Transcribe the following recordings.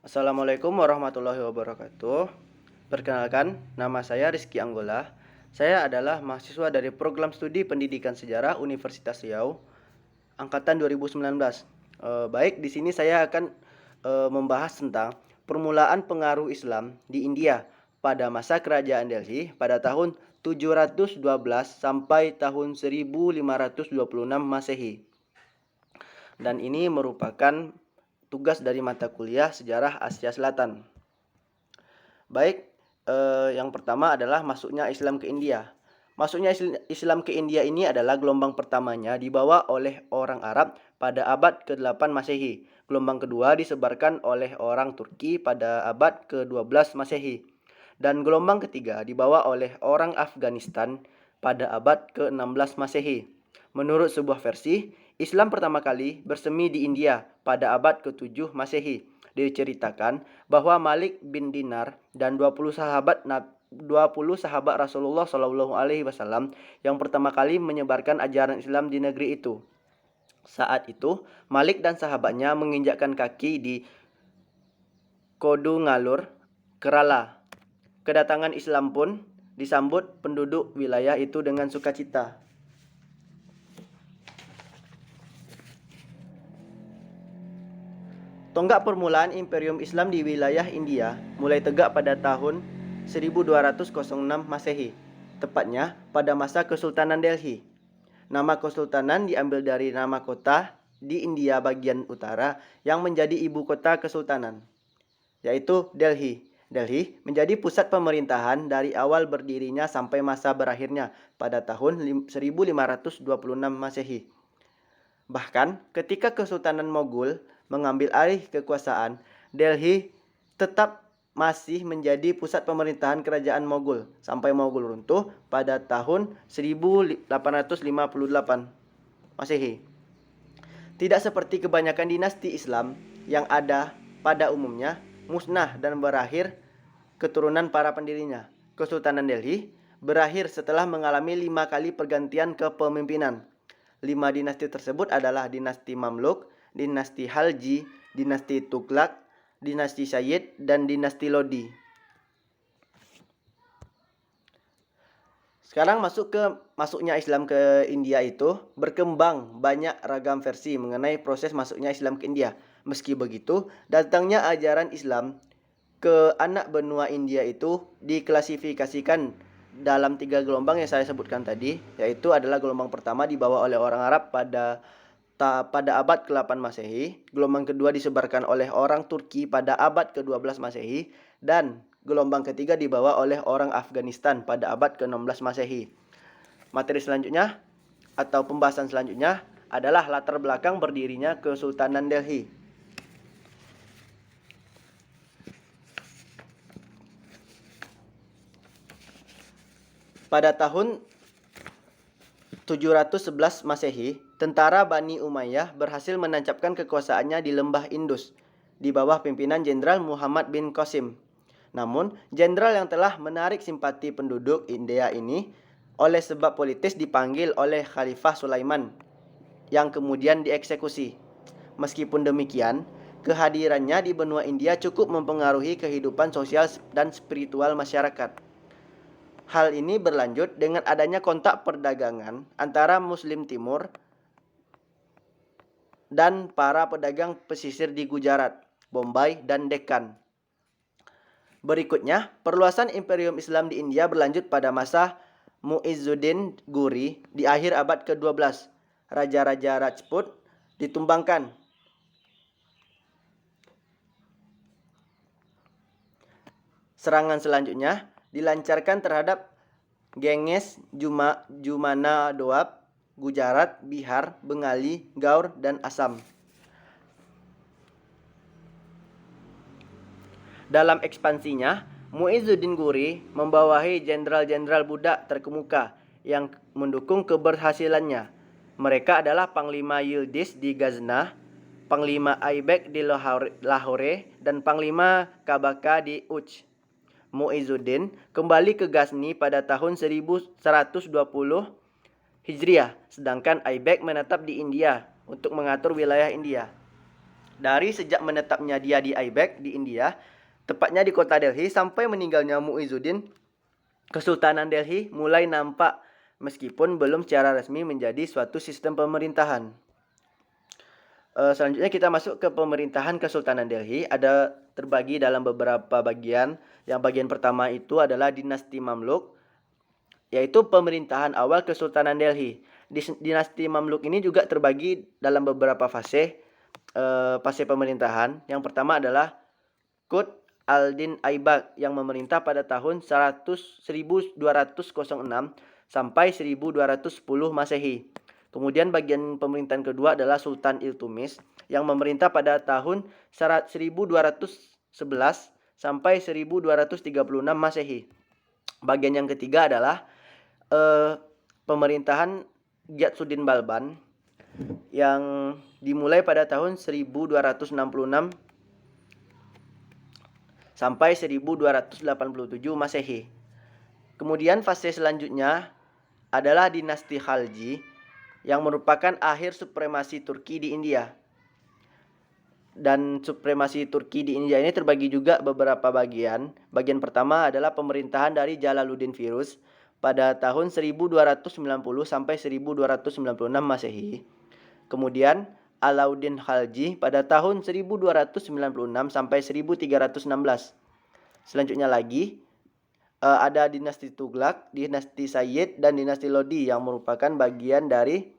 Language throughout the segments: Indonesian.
Assalamualaikum warahmatullahi wabarakatuh. Perkenalkan, nama saya Rizky Anggola. Saya adalah mahasiswa dari program studi Pendidikan Sejarah Universitas Riau, angkatan 2019. Baik, di sini saya akan membahas tentang permulaan pengaruh Islam di India pada masa kerajaan Delhi pada tahun 712 sampai tahun 1526 Masehi. Dan ini merupakan tugas dari mata kuliah Sejarah Asia Selatan. Baik, yang pertama adalah masuknya Islam ke India. Masuknya Islam ke India ini adalah gelombang pertamanya dibawa oleh orang Arab pada abad ke-8 Masehi. Gelombang kedua disebarkan oleh orang Turki pada abad ke-12 Masehi. Dan gelombang ketiga dibawa oleh orang Afghanistan pada abad ke-16 Masehi. Menurut sebuah versi, Islam pertama kali bersemi di India pada abad ke-7 Masehi. Diceritakan bahwa Malik bin Dinar dan 20 sahabat Rasulullah Shallallahu Alaihi Wasallam yang pertama kali menyebarkan ajaran Islam di negeri itu. Saat itu, Malik dan sahabatnya menginjakkan kaki di Kodungalur, Kerala. Kedatangan Islam pun disambut penduduk wilayah itu dengan sukacita. Tonggak permulaan Imperium Islam di wilayah India mulai tegak pada tahun 1206 Masehi, tepatnya pada masa Kesultanan Delhi. Nama kesultanan diambil dari nama kota di India bagian utara yang menjadi ibu kota kesultanan, yaitu Delhi. Delhi menjadi pusat pemerintahan dari awal berdirinya sampai masa berakhirnya pada tahun 1526 Masehi. Bahkan ketika Kesultanan Mogul mengambil alih kekuasaan, Delhi tetap masih menjadi pusat pemerintahan kerajaan Mogul sampai Mogul runtuh pada tahun 1858 Masehi. Tidak seperti kebanyakan dinasti Islam yang ada pada umumnya musnah dan berakhir keturunan para pendirinya. Kesultanan Delhi berakhir setelah mengalami 5 kali pergantian kepemimpinan. 5 dinasti tersebut adalah dinasti Mamluk, dinasti Khalji, dinasti Tughlaq, dinasti Sayyid, dan dinasti Lodi. Sekarang masuknya Islam ke India itu berkembang banyak ragam versi mengenai proses masuknya Islam ke India. Meski begitu, datangnya ajaran Islam ke anak benua India itu diklasifikasikan dalam 3 gelombang yang saya sebutkan tadi, yaitu adalah gelombang pertama dibawa oleh orang Arab pada abad ke-8 Masehi, gelombang kedua disebarkan oleh orang Turki pada abad ke-12 Masehi, dan gelombang ketiga dibawa oleh orang Afghanistan pada abad ke-16 Masehi. Materi selanjutnya atau pembahasan selanjutnya adalah latar belakang berdirinya Kesultanan Delhi. Pada tahun 711 Masehi, tentara Bani Umayyah berhasil menancapkan kekuasaannya di lembah Indus di bawah pimpinan Jenderal Muhammad bin Qasim. Namun, jenderal yang telah menarik simpati penduduk India ini oleh sebab politis dipanggil oleh Khalifah Sulaiman yang kemudian dieksekusi. Meskipun demikian, kehadirannya di benua India cukup mempengaruhi kehidupan sosial dan spiritual masyarakat. Hal ini berlanjut dengan adanya kontak perdagangan antara Muslim Timur dan para pedagang pesisir di Gujarat, Bombay, dan Deccan. Berikutnya, perluasan Imperium Islam di India berlanjut pada masa Muizzuddin Ghuri di akhir abad ke-12. Raja-raja Rajput ditumbangkan. Serangan selanjutnya dilancarkan terhadap Genghis, Jumana Doab, Gujarat, Bihar, Bengali, Gaur, dan Assam. Dalam ekspansinya, Muizzuddin Ghuri membawahi jenderal-jenderal budak terkemuka yang mendukung keberhasilannya. Mereka adalah Panglima Yildiz di Ghaznah, Panglima Aibak di Lahore, dan Panglima Kabaka di Uch. Muizzuddin kembali ke Ghazni pada tahun 1120 Hijriah, sedangkan Aibak menetap di India untuk mengatur wilayah India. Dari sejak menetapnya dia di Aibak di India, tepatnya di kota Delhi, sampai meninggalnya Muizuddin, Kesultanan Delhi mulai nampak meskipun belum secara resmi menjadi suatu sistem pemerintahan. Selanjutnya kita masuk ke pemerintahan Kesultanan Delhi. Ada terbagi dalam beberapa bagian. Yang bagian pertama itu adalah dinasti Mamluk, yaitu pemerintahan awal Kesultanan Delhi. Dinasti Mamluk ini juga terbagi dalam beberapa fase pemerintahan. Yang pertama adalah Qutb al-Din Aibak yang memerintah pada tahun 1206 sampai 1210 Masehi. Kemudian bagian pemerintahan kedua adalah Sultan Iltumis yang memerintah pada tahun 1211 sampai 1236 Masehi. Bagian yang ketiga adalah pemerintahan Ghiyasuddin Balban yang dimulai pada tahun 1266 sampai 1287 Masehi. Kemudian fase selanjutnya adalah dinasti Khalji yang merupakan akhir supremasi Turki di India. Dan supremasi Turki di India ini terbagi juga beberapa bagian. Bagian pertama adalah pemerintahan dari Jalaluddin Firuz pada tahun 1290 sampai 1296 Masehi. Kemudian Alauddin Khalji pada tahun 1296 sampai 1316. Selanjutnya lagi ada dinasti Tughlaq, dinasti Sayyid, dan dinasti Lodi yang merupakan bagian dari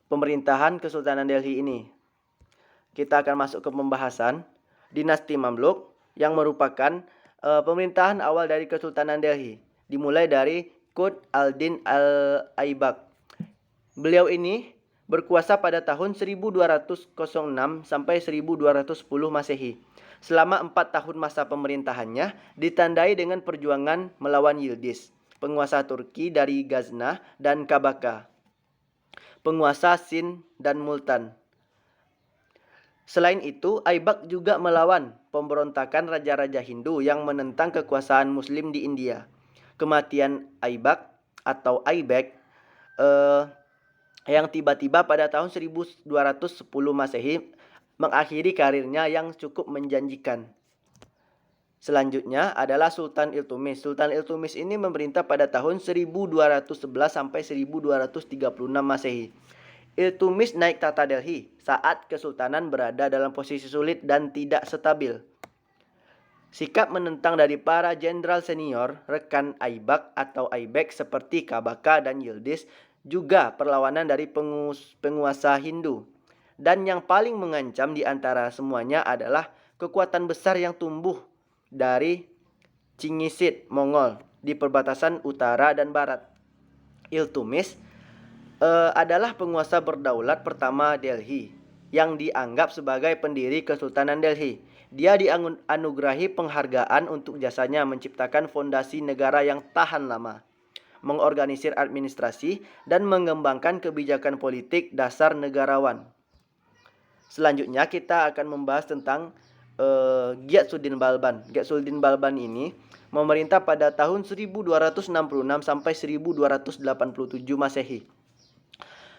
pemerintahan Kesultanan Delhi ini. Kita akan masuk ke pembahasan dinasti Mamluk yang merupakan pemerintahan awal dari Kesultanan Delhi. Dimulai dari Qutb al-Din al-Aibak. Beliau ini berkuasa pada tahun 1206 sampai 1210 Masehi. Selama 4 tahun masa pemerintahannya ditandai dengan perjuangan melawan Yildiz, penguasa Turki dari Ghaznah dan Kabaka, penguasa Sind dan Multan. Selain itu, Aibak juga melawan pemberontakan raja-raja Hindu yang menentang kekuasaan Muslim di India. Kematian Aibak atau Aibak yang tiba-tiba pada tahun 1210 Masehi mengakhiri karirnya yang cukup menjanjikan. Selanjutnya adalah Sultan Iltumis. Sultan Iltumis ini memerintah pada tahun 1211 sampai 1236 Masehi. Iltumis naik tahta Delhi saat kesultanan berada dalam posisi sulit dan tidak stabil. Sikap menentang dari para jenderal senior rekan Aibak atau Aibek seperti Kabaka dan Yildiz, juga perlawanan dari penguasa Hindu. Dan yang paling mengancam di antara semuanya adalah kekuatan besar yang tumbuh dari Chingisid Mongol di perbatasan utara dan barat. Iltumis adalah penguasa berdaulat pertama Delhi yang dianggap sebagai pendiri Kesultanan Delhi. Dia dianugerahi penghargaan untuk jasanya menciptakan fondasi negara yang tahan lama, mengorganisir administrasi, dan mengembangkan kebijakan politik dasar negarawan. Selanjutnya kita akan membahas tentang Ghiyasuddin Balban. Ghiyasuddin Balban ini memerintah pada tahun 1266 sampai 1287 Masehi.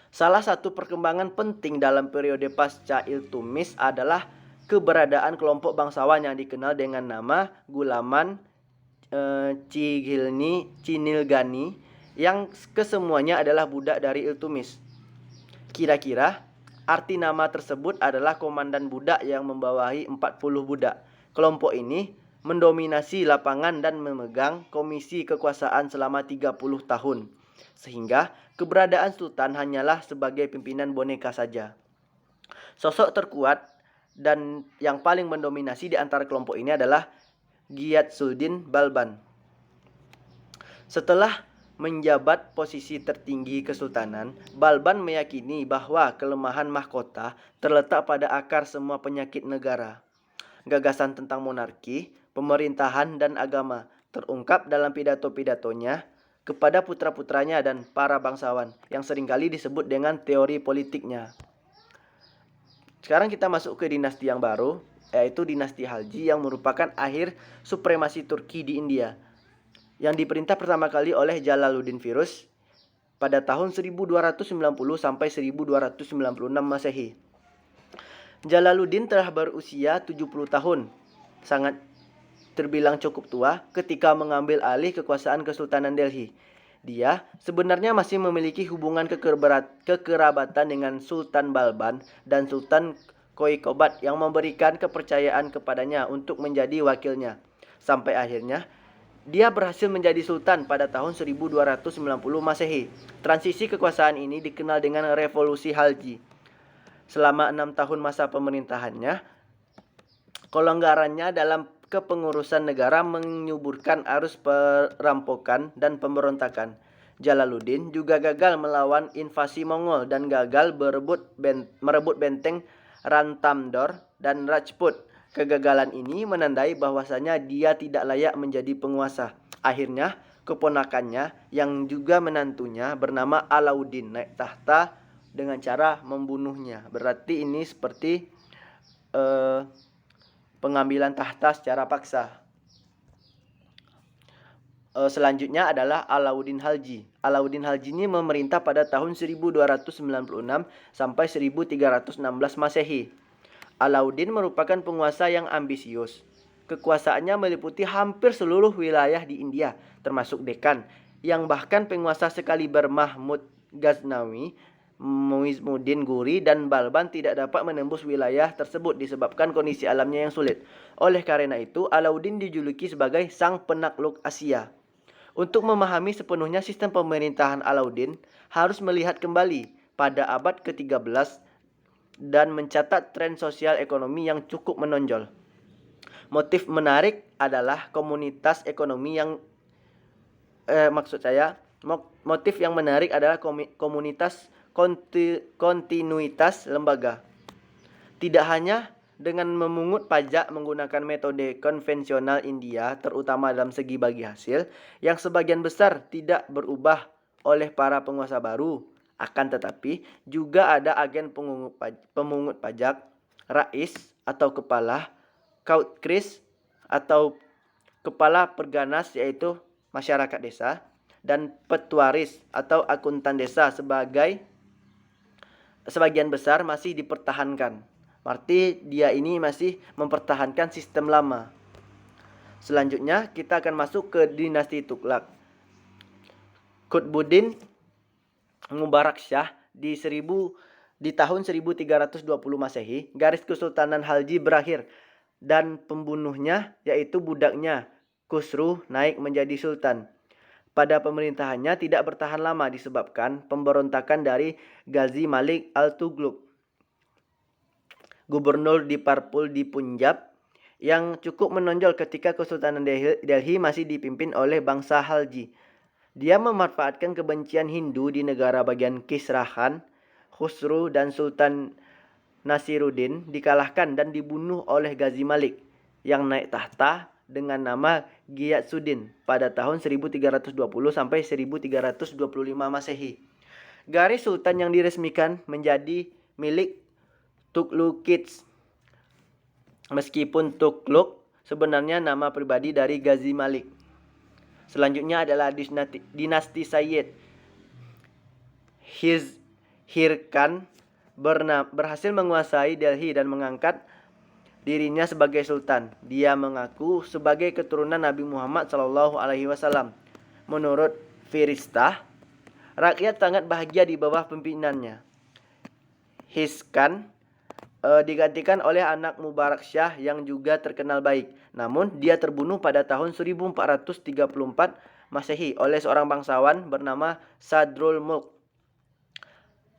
Salah satu perkembangan penting dalam periode pasca Iltumis adalah keberadaan kelompok bangsawan yang dikenal dengan nama Gulaman Cinilgani yang kesemuanya adalah budak dari Iltumis. Kira-kira arti nama tersebut adalah komandan budak yang membawahi 40 budak. Kelompok ini mendominasi lapangan dan memegang komisi kekuasaan selama 30 tahun. Sehingga keberadaan sultan hanyalah sebagai pimpinan boneka saja. Sosok terkuat dan yang paling mendominasi di antara kelompok ini adalah Ghiyasuddin Balban. Setelah menjabat posisi tertinggi kesultanan, Balban meyakini bahwa kelemahan mahkota terletak pada akar semua penyakit negara. Gagasan tentang monarki, pemerintahan, dan agama terungkap dalam pidato-pidatonya kepada putra-putranya dan para bangsawan yang seringkali disebut dengan teori politiknya. Sekarang kita masuk ke dinasti yang baru, yaitu dinasti Khalji yang merupakan akhir supremasi Turki di India, yang diperintah pertama kali oleh Jalaluddin Firuz pada tahun 1290 sampai 1296 Masehi. Jalaluddin telah berusia 70 tahun, sangat terbilang cukup tua ketika mengambil alih kekuasaan Kesultanan Delhi. Dia sebenarnya masih memiliki hubungan kekerabatan dengan Sultan Balban dan Sultan Koikobat yang memberikan kepercayaan kepadanya untuk menjadi wakilnya. Sampai akhirnya dia berhasil menjadi sultan pada tahun 1290 Masehi. Transisi kekuasaan ini dikenal dengan Revolusi Khalji. Selama 6 tahun masa pemerintahannya, kelonggarannya dalam kepengurusan negara menyuburkan arus perampokan dan pemberontakan. Jalaluddin juga gagal melawan invasi Mongol dan gagal merebut benteng Ranthambore dan Rajput. Kegagalan ini menandai bahwasanya dia tidak layak menjadi penguasa. Akhirnya, keponakannya yang juga menantunya bernama Alauddin naik tahta dengan cara membunuhnya. Berarti ini seperti pengambilan tahta secara paksa. Selanjutnya adalah Alauddin Khalji. Alauddin Khalji ini memerintah pada tahun 1296 sampai 1316 Masehi. Alauddin merupakan penguasa yang ambisius. Kekuasaannya meliputi hampir seluruh wilayah di India, termasuk Deccan, yang bahkan penguasa sekaliber Mahmud Ghaznawi, Muizuddin Guri, dan Balban tidak dapat menembus wilayah tersebut disebabkan kondisi alamnya yang sulit. Oleh karena itu, Alauddin dijuluki sebagai sang penakluk Asia. Untuk memahami sepenuhnya sistem pemerintahan Alauddin, harus melihat kembali pada abad ke-13 dan mencatat tren sosial ekonomi yang cukup menonjol. Motif menarik adalah komunitas ekonomi yang motif yang menarik adalah komunitas kontinuitas lembaga. Tidak hanya dengan memungut pajak menggunakan metode konvensional India, terutama dalam segi bagi hasil, yang sebagian besar tidak berubah oleh para penguasa baru. Akan tetapi, juga ada agen pemungut pajak, rais atau kepala, kautkris atau kepala perganas yaitu masyarakat desa, dan petuaris atau akuntan desa sebagian besar masih dipertahankan. Berarti dia ini masih mempertahankan sistem lama. Selanjutnya kita akan masuk ke dinasti Tughlaq. Qutbuddin Mubarak Shah di tahun 1320 Masehi, garis Kesultanan Khalji berakhir dan pembunuhnya yaitu budaknya Khusru naik menjadi sultan. Pada pemerintahannya tidak bertahan lama disebabkan pemberontakan dari Ghazi Malik Al-Tughlaq, gubernur di Parpul di Punjab, yang cukup menonjol ketika Kesultanan Delhi masih dipimpin oleh bangsa Khalji. Dia memanfaatkan kebencian Hindu di negara bagian Kisra Khan, Khusru dan Sultan Nasiruddin dikalahkan dan dibunuh oleh Ghazi Malik yang naik tahta dengan nama Ghiyatsuddin pada tahun 1320 sampai 1325 Masehi. Garis sultan yang diresmikan menjadi milik Tughluqids. Meskipun Tughlaq sebenarnya nama pribadi dari Ghazi Malik. Selanjutnya adalah dinasti Sayyid. Hirkan berhasil menguasai Delhi dan mengangkat dirinya sebagai sultan. Dia mengaku sebagai keturunan Nabi Muhammad SAW. Menurut Firistah, rakyat sangat bahagia di bawah pimpinannya. Hiskan digantikan oleh anak Mubarak Shah yang juga terkenal baik. Namun dia terbunuh pada tahun 1434 Masehi oleh seorang bangsawan bernama Sadrul Mulk.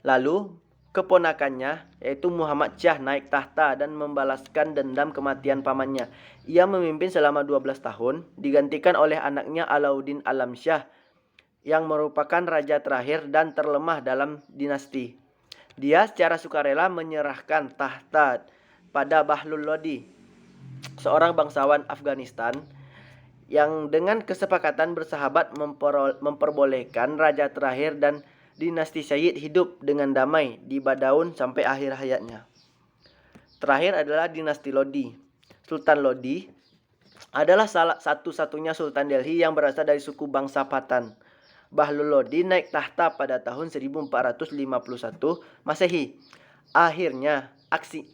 Lalu keponakannya yaitu Muhammad Shah naik tahta dan membalaskan dendam kematian pamannya. Ia memimpin selama 12 tahun, digantikan oleh anaknya Alauddin Alam Shah yang merupakan raja terakhir dan terlemah dalam dinasti. Dia secara sukarela menyerahkan tahta pada Bahlul Lodi, seorang bangsawan Afghanistan yang dengan kesepakatan bersahabat memperbolehkan raja terakhir dan dinasti Sayyid hidup dengan damai di Badaun sampai akhir hayatnya. Terakhir adalah dinasti Lodi. Sultan Lodi adalah salah satu-satunya sultan Delhi yang berasal dari suku bangsa Pathan. Bahlul Lodi naik tahta pada tahun 1451 Masehi. Akhirnya aksi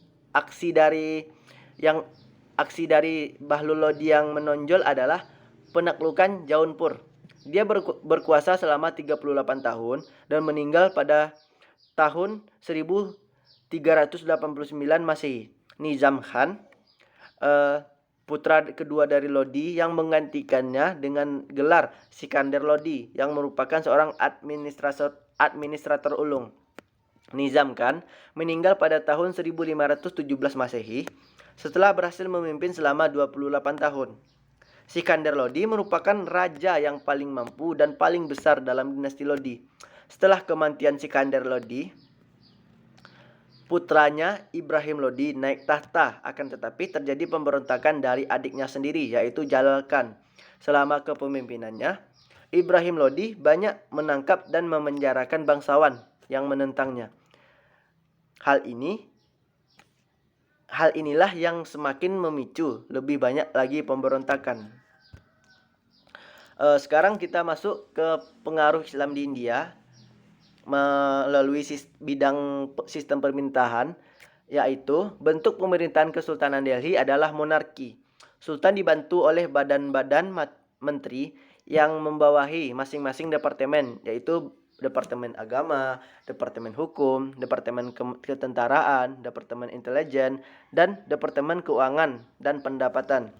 dari Bahlul Lodi yang menonjol adalah penaklukan Jaunpur. Dia berkuasa selama 38 tahun dan meninggal pada tahun 1389 Masehi. Nizam Khan, putra kedua dari Lodi, yang menggantikannya dengan gelar Sikandar Lodi, yang merupakan seorang administrator ulung. Nizam Khan meninggal pada tahun 1517 Masehi setelah berhasil memimpin selama 28 tahun. Sikandar Lodi merupakan raja yang paling mampu dan paling besar dalam dinasti Lodi. Setelah kematian Sikandar Lodi, putranya Ibrahim Lodi naik tahta, akan tetapi terjadi pemberontakan dari adiknya sendiri, yaitu Jalal Khan. Selama kepemimpinannya, Ibrahim Lodi banyak menangkap dan memenjarakan bangsawan yang menentangnya. Hal inilah yang semakin memicu lebih banyak lagi pemberontakan. Sekarang kita masuk ke pengaruh Islam di India melalui bidang sistem pemerintahan, yaitu bentuk pemerintahan Kesultanan Delhi adalah monarki. Sultan dibantu oleh badan-badan menteri yang membawahi masing-masing departemen, yaitu Departemen Agama, Departemen Hukum, Departemen Ketentaraan, Departemen Intelijen, dan Departemen Keuangan dan Pendapatan.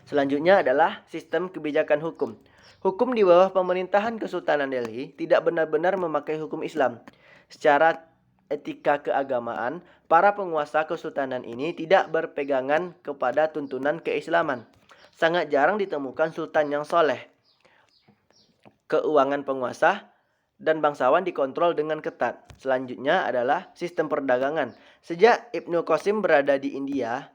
Selanjutnya adalah sistem kebijakan hukum. Hukum di bawah pemerintahan Kesultanan Delhi tidak benar-benar memakai hukum Islam. Secara etika keagamaan, para penguasa kesultanan ini tidak berpegangan kepada tuntunan keislaman. Sangat jarang ditemukan sultan yang soleh. Keuangan penguasa dan bangsawan dikontrol dengan ketat. Selanjutnya adalah sistem perdagangan. Sejak Ibnu Qasim berada di India,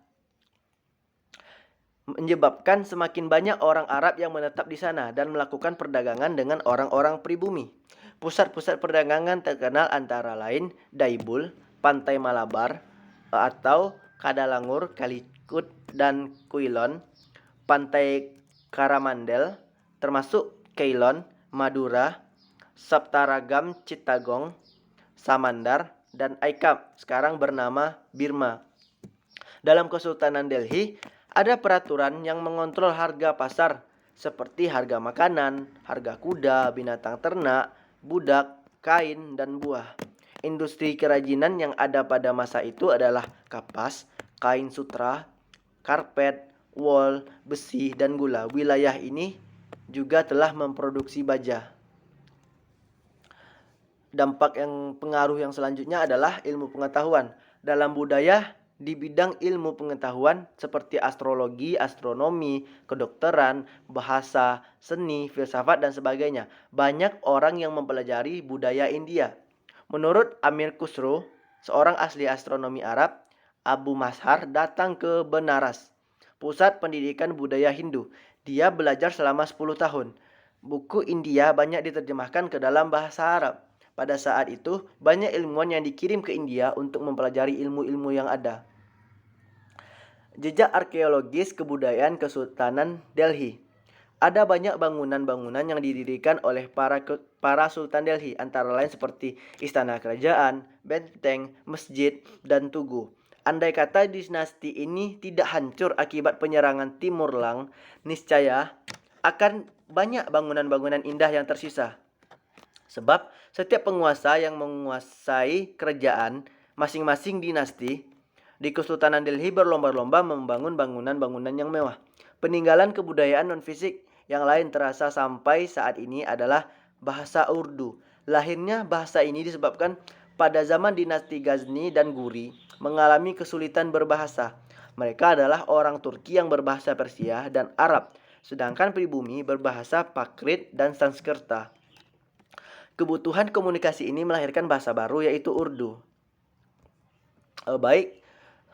menyebabkan semakin banyak orang Arab yang menetap di sana dan melakukan perdagangan dengan orang-orang pribumi. Pusat-pusat perdagangan terkenal antara lain Daibul, Pantai Malabar atau Kadalangur, Calicut, dan Quilon, Pantai Karamandel, termasuk Ceylon, Madura, Saptaragam, Chittagong, Samandar, dan Aikab, sekarang bernama Birma. Dalam Kesultanan Delhi, ada peraturan yang mengontrol harga pasar seperti harga makanan, harga kuda, binatang ternak, budak, kain, dan buah. Industri kerajinan yang ada pada masa itu adalah kapas, kain sutra, karpet, wol, besi, dan gula. Wilayah ini juga telah memproduksi baja. Pengaruh yang selanjutnya adalah ilmu pengetahuan. Dalam budaya, di bidang ilmu pengetahuan seperti astrologi, astronomi, kedokteran, bahasa, seni, filsafat, dan sebagainya, banyak orang yang mempelajari budaya India. Menurut Amir Khusro, seorang ahli astronomi Arab, Abu Mazhar datang ke Benaras, pusat pendidikan budaya Hindu. Dia belajar selama 10 tahun. Buku India banyak diterjemahkan ke dalam bahasa Arab. Pada saat itu, banyak ilmuwan yang dikirim ke India untuk mempelajari ilmu-ilmu yang ada. Jejak arkeologis kebudayaan Kesultanan Delhi. Ada banyak bangunan-bangunan yang didirikan oleh para Sultan Delhi, antara lain seperti istana kerajaan, benteng, masjid, dan tugu. Andai kata dinasti ini tidak hancur akibat penyerangan Timurlang, niscaya akan banyak bangunan-bangunan indah yang tersisa. Sebab setiap penguasa yang menguasai kerajaan masing-masing dinasti di Kesultanan Delhi berlomba-lomba membangun bangunan-bangunan yang mewah. Peninggalan kebudayaan non-fisik yang lain terasa sampai saat ini adalah bahasa Urdu. Lahirnya bahasa ini disebabkan pada zaman dinasti Ghazni dan Guri mengalami kesulitan berbahasa. Mereka adalah orang Turki yang berbahasa Persia dan Arab, sedangkan pribumi berbahasa Prakrit dan Sanskerta. Kebutuhan komunikasi ini melahirkan bahasa baru, yaitu Urdu. Baik,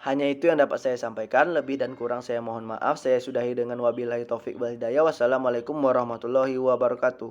hanya itu yang dapat saya sampaikan. Lebih dan kurang saya mohon maaf. Saya sudahi dengan wabillahi taufik wal hidayah. Wassalamualaikum warahmatullahi wabarakatuh.